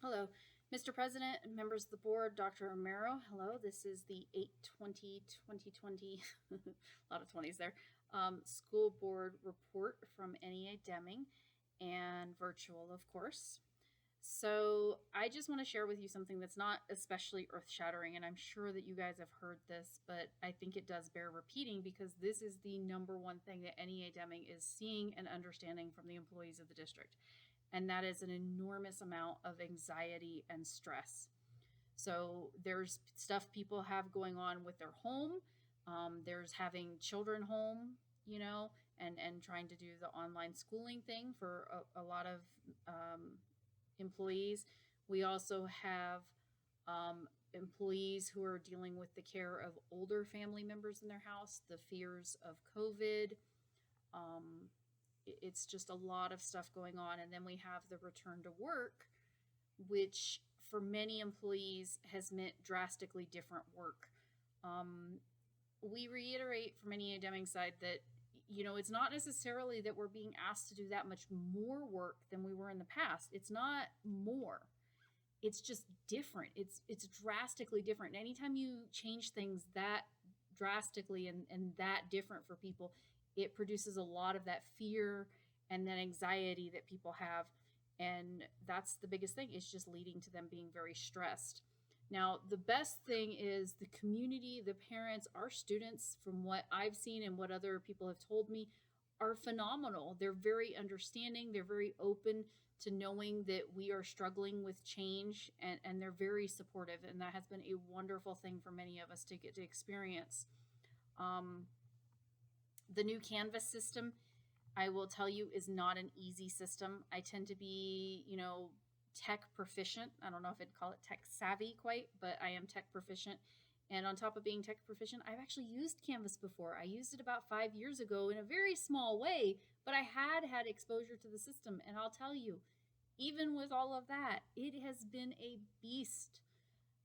Hello, Mr. President and members of the board, Dr. Romero. Hello, this is the 8/20/2020, a lot of 20s there, school board report from NEA-Deming and virtual, of course. So I just want to share with you something that's not especially earth-shattering, and I'm sure that you guys have heard this, but I think it does bear repeating because this is the number one thing that NEA-Deming is seeing and understanding from the employees of the district, and that is an enormous amount of anxiety and stress. So there's stuff people have going on with their home. There's having children home, and trying to do the online schooling thing for a lot of employees. We also have employees who are dealing with the care of older family members in their house, the fears of COVID. It's just a lot of stuff going on. And then we have the return to work, which for many employees has meant drastically different work. We reiterate from NEA-Deming side that it's not necessarily that we're being asked to do that much more work than we were in the past. It's not more. It's just different. It's drastically different. And anytime you change things that drastically and that different for people, it produces a lot of that fear and that anxiety that people have. And that's the biggest thing. It's just leading to them being very stressed. Now, the best thing is the community, the parents, our students, from what I've seen and what other people have told me, are phenomenal. They're very understanding. They're very open to knowing that we are struggling with change, and they're very supportive. And that has been a wonderful thing for many of us to get to experience. The new Canvas system, I will tell you, is not an easy system. I tend to be, tech proficient. I don't know if I'd call it tech savvy quite, but I am tech proficient. And on top of being tech proficient, I've actually used Canvas before. I used it about 5 years ago in a very small way, but I had exposure to the system. And I'll tell you, even with all of that, it has been a beast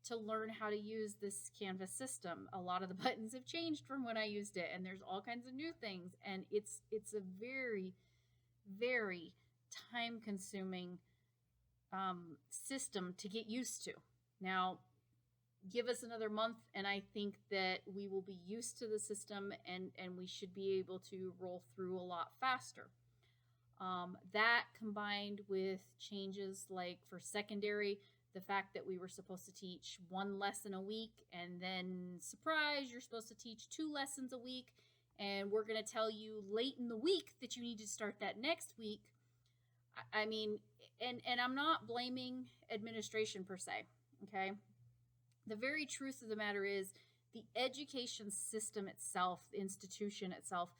to learn how to use this Canvas system. A lot of the buttons have changed from when I used it, and there's all kinds of new things. And it's a very, very time-consuming system to get used to. Now, give us another month, and I think that we will be used to the system, and we should be able to roll through a lot faster. That combined with changes like for secondary, the fact that we were supposed to teach one lesson a week, and then surprise, you're supposed to teach 2 lessons a week, and we're going to tell you late in the week that you need to start that next week. I mean, and I'm not blaming administration per se, okay? The very truth of the matter is the education system itself, the institution itself,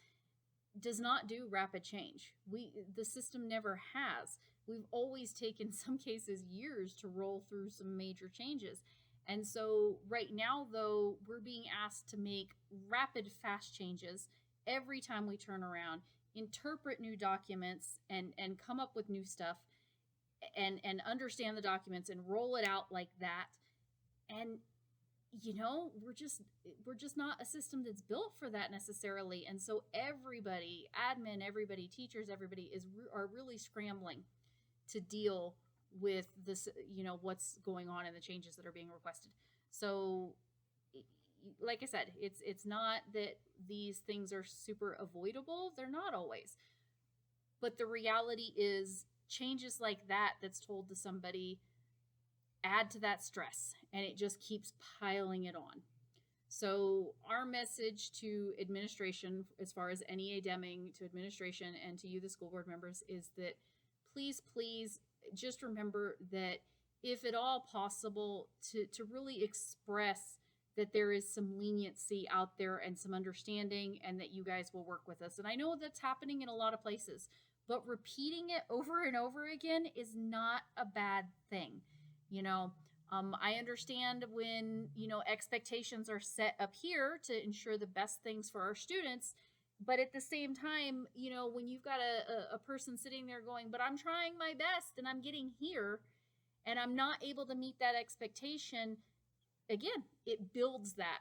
does not do rapid change. The system never has. We've always taken, some cases, years to roll through some major changes. And so right now, though, we're being asked to make rapid, fast changes every time we turn around, interpret new documents and come up with new stuff and understand the documents and roll it out like that. And we're just not a system that's built for that necessarily. And so everybody, admin, everybody, teachers, everybody are really scrambling to deal with this, what's going on and the changes that are being requested. So like I said, it's not that these things are super avoidable. They're not always. But the reality is changes like that that's told to somebody add to that stress, and it just keeps piling it on. So our message to administration, as far as NEA-Deming, to administration and to you, the school board members, is that please just remember that if at all possible, to really express that there is some leniency out there and some understanding, and that you guys will work with us. And I know that's happening in a lot of places, but repeating it over and over again is not a bad thing. I understand when, expectations are set up here to ensure the best things for our students. But at the same time, when you've got a person sitting there going, but I'm trying my best and I'm getting here and I'm not able to meet that expectation, again, it builds that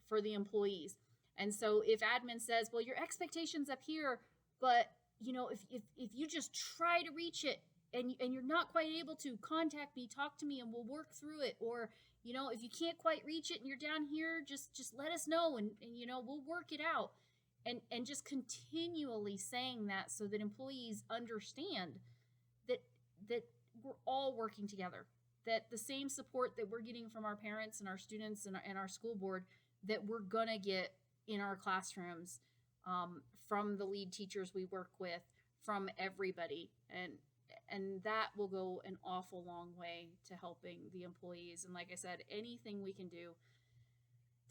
for the employees. And so if admin says, well, your expectation's up here, but, if you just try to reach it, and you're not quite able to, contact me, talk to me, and we'll work through it. Or, if you can't quite reach it and you're down here, just let us know, and we'll work it out. And just continually saying that, so that employees understand that we're all working together, that the same support that we're getting from our parents and our students and our school board, that we're gonna get in our classrooms, from the lead teachers we work with, from everybody. And that will go an awful long way to helping the employees. And like I said, anything we can do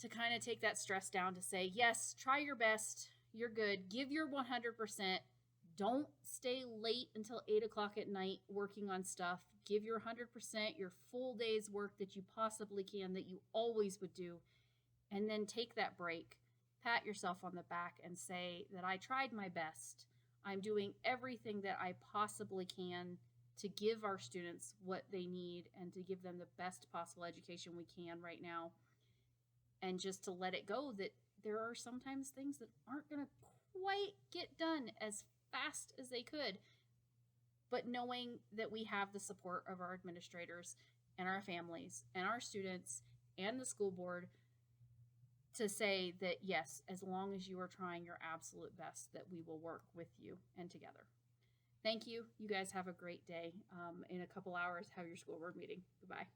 to kind of take that stress down, to say, yes, try your best, you're good, give your 100%. Don't stay late until 8 o'clock at night working on stuff. Give your 100%, your full day's work that you possibly can, that you always would do. And then take that break, pat yourself on the back, and say that I tried my best. I'm doing everything that I possibly can to give our students what they need and to give them the best possible education we can right now. And just to let it go that there are sometimes things that aren't going to quite get done as fast as they could. But knowing that we have the support of our administrators and our families and our students and the school board to say that, yes, as long as you are trying your absolute best, that we will work with you and together. Thank you. You guys have a great day. In a couple hours, have your school board meeting. Goodbye.